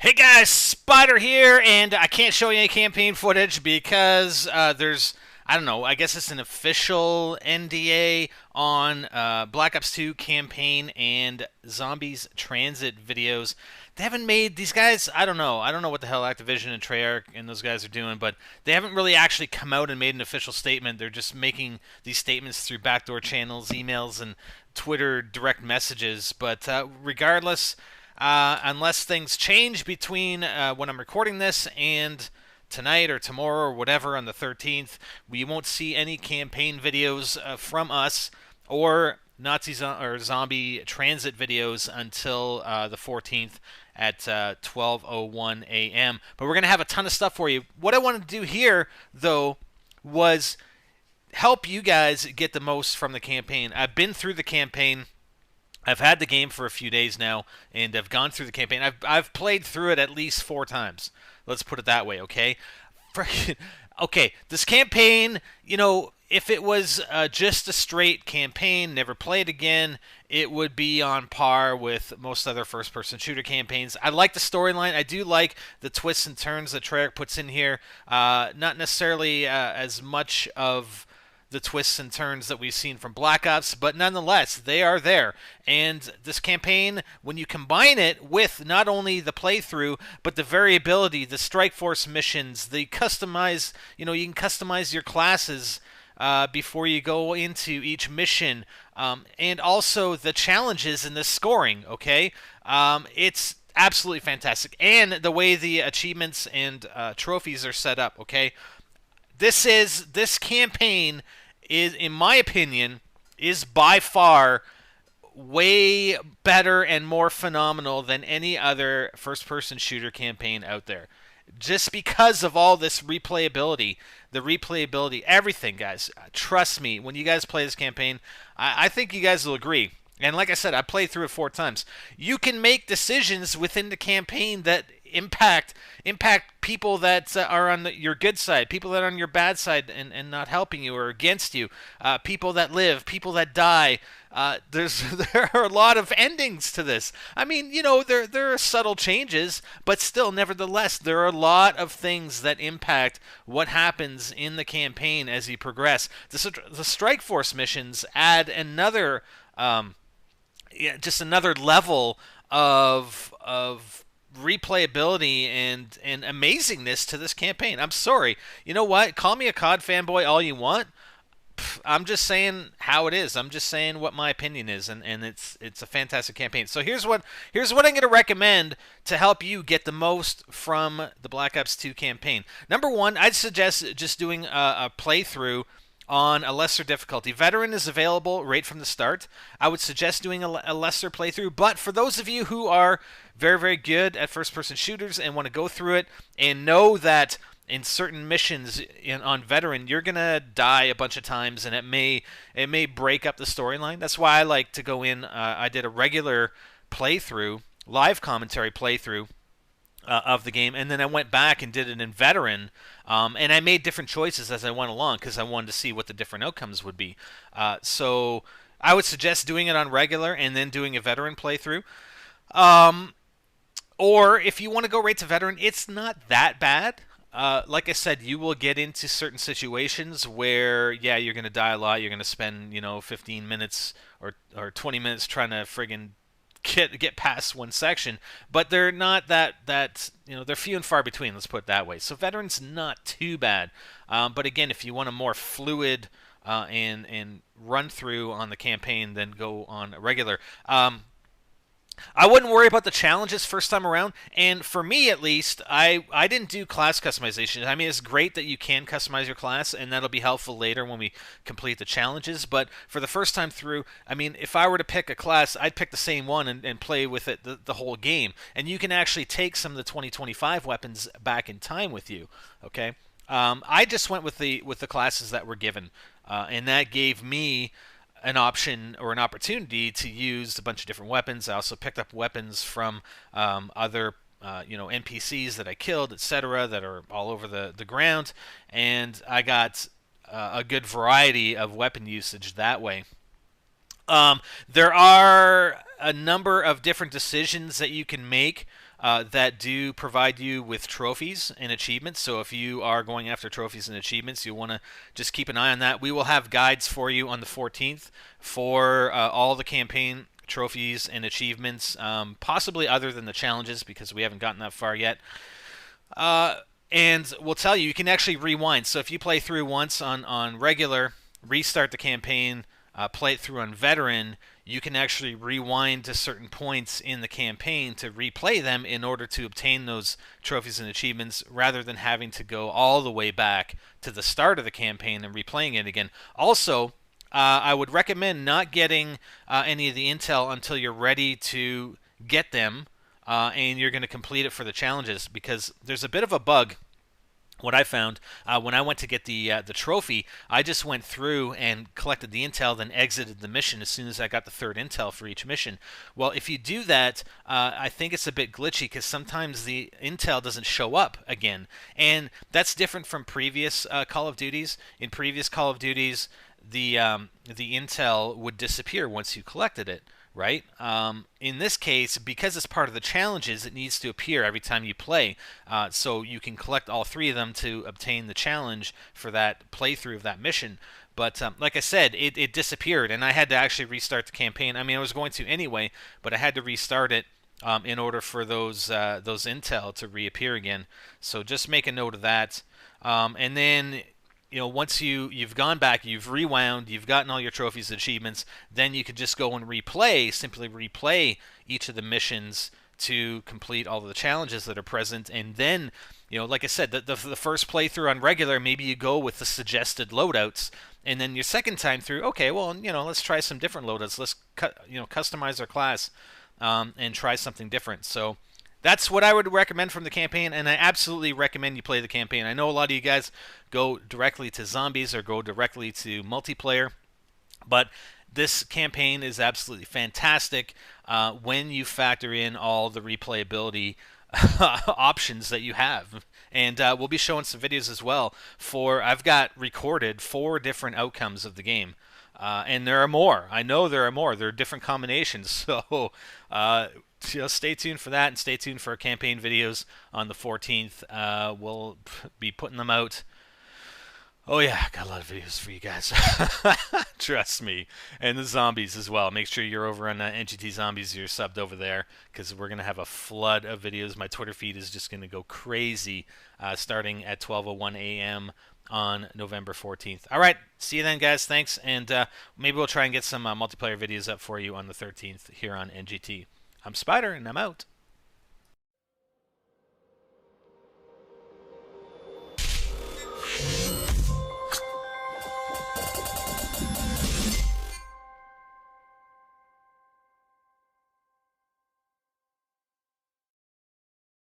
Hey guys, Spider here, and I can't show you any campaign footage because I don't know, I guess it's an official NDA on Black Ops 2 campaign and Zombies Transit videos. They haven't made these guys, I don't know what the hell Activision and Treyarch and those guys are doing, but they haven't really actually come out and made an official statement. They're just making these statements through backdoor channels, emails, and Twitter direct messages. But regardless, unless things change between when I'm recording this and tonight or tomorrow or whatever on the 13th, we won't see any campaign videos from us or or zombie transit videos until the 14th at 12:01 a.m. But we're going to have a ton of stuff for you. What I wanted to do here, though, was help you guys get the most from the campaign. I've been through the campaign. I've had the game for a few days now, and I've gone through the campaign. I've played through it at least 4 times. Let's put it that way, okay? Okay, this campaign, if it was just a straight campaign, never played again, it would be on par with most other first-person shooter campaigns. I like the storyline. I do like the twists and turns that Treyarch puts in here. Not necessarily as much of the twists and turns that we've seen from Black Ops, but nonetheless, they are there. And this campaign, when you combine it with not only the playthrough, but the variability, the Strike Force missions, the customize, you can customize your classes before you go into each mission, and also the challenges and the scoring, okay? It's absolutely fantastic. And the way the achievements and trophies are set up, okay? This campaign is, in my opinion, is by far way better and more phenomenal than any other first-person shooter campaign out there. Just because of all this replayability, everything, guys. Trust me, when you guys play this campaign, I think you guys will agree. And like I said, I played through it 4 times. You can make decisions within the campaign that impact people that are on your good side, people that are on your bad side and not helping you or against you, people that live, people that die. There are a lot of endings to this. I mean, there are subtle changes, but still, nevertheless, there are a lot of things that impact what happens in the campaign as you progress. The Strike Force missions add another, just another level of replayability and amazingness to this campaign. I'm sorry. You know what? Call me a COD fanboy all you want. I'm just saying how it is. I'm just saying what my opinion is, and it's a fantastic campaign. So here's what I'm going to recommend to help you get the most from the Black Ops 2 campaign. Number one, I'd suggest just doing a playthrough on a lesser difficulty. Veteran is available right from the start. I would suggest doing a lesser playthrough, but for those of you who are very, very good at first-person shooters and want to go through it and know that in certain missions on Veteran, you're gonna die a bunch of times, and it may break up the storyline. That's why I like to go in. I did a regular playthrough, live commentary playthrough of the game, and then I went back and did it in Veteran, and I made different choices as I went along because I wanted to see what the different outcomes would be. So I would suggest doing it on regular and then doing a Veteran playthrough. Or if you want to go right to Veteran, it's not that bad. Like I said, you will get into certain situations where, yeah, you're going to die a lot. You're going to spend, 15 minutes or 20 minutes trying to friggin' get past one section. But they're not that they're few and far between. Let's put it that way. So Veteran's not too bad. But again, if you want a more fluid and run through on the campaign, then go on regular. I wouldn't worry about the challenges first time around, and for me at least, I didn't do class customization. I mean, it's great that you can customize your class, and that'll be helpful later when we complete the challenges, but for the first time through, I mean, if I were to pick a class, I'd pick the same one and play with it the whole game, and you can actually take some of the 2025 weapons back in time with you, okay? I just went with the classes that were given, and that gave me an option or an opportunity to use a bunch of different weapons. I also picked up weapons from other NPCs that I killed, etc., that are all over the ground, and I got a good variety of weapon usage that way. There are a number of different decisions that you can make that do provide you with trophies and achievements. So if you are going after trophies and achievements, you'll want to just keep an eye on that. We will have guides for you on the 14th for all the campaign trophies and achievements, possibly other than the challenges because we haven't gotten that far yet. And we'll tell you, you can actually rewind. So if you play through once on regular, restart the campaign, play it through on veteran, you can actually rewind to certain points in the campaign to replay them in order to obtain those trophies and achievements rather than having to go all the way back to the start of the campaign and replaying it again. Also, I would recommend not getting any of the intel until you're ready to get them and you're going to complete it for the challenges because there's a bit of a bug. What I found when I went to get the trophy, I just went through and collected the intel, then exited the mission as soon as I got the third intel for each mission. Well, if you do that, I think it's a bit glitchy because sometimes the intel doesn't show up again, and that's different from previous Call of Duties. In previous Call of Duties, the intel would disappear once you collected it. Right? In this case, because it's part of the challenges, it needs to appear every time you play. So you can collect all three of them to obtain the challenge for that playthrough of that mission. But like I said, it disappeared, and I had to actually restart the campaign. I mean, I was going to anyway, but I had to restart it in order for those intel to reappear again. So just make a note of that. And then once you've gone back, you've rewound, you've gotten all your trophies and achievements, then you could just go and simply replay each of the missions to complete all of the challenges that are present. And then, like I said, the first playthrough on regular, maybe you go with the suggested loadouts. And then your second time through, okay, well, let's try some different loadouts. Let's customize our class and try something different. So that's what I would recommend from the campaign, and I absolutely recommend you play the campaign. I know a lot of you guys go directly to zombies or go directly to multiplayer, but this campaign is absolutely fantastic when you factor in all the replayability options that you have. And we'll be showing some videos as well I've got recorded 4 different outcomes of the game. And there are more. I know there are more. There are different combinations. So stay tuned for that, and stay tuned for our campaign videos on the 14th. We'll be putting them out. Oh yeah, got a lot of videos for you guys. Trust me. And the zombies as well. Make sure you're over on NGT Zombies. You're subbed over there because we're going to have a flood of videos. My Twitter feed is just going to go crazy starting at 12:01 a.m. on November 14th. All right, see you then, guys. Thanks, and maybe we'll try and get some multiplayer videos up for you on the 13th here on NGT. I'm Spider, and I'm out.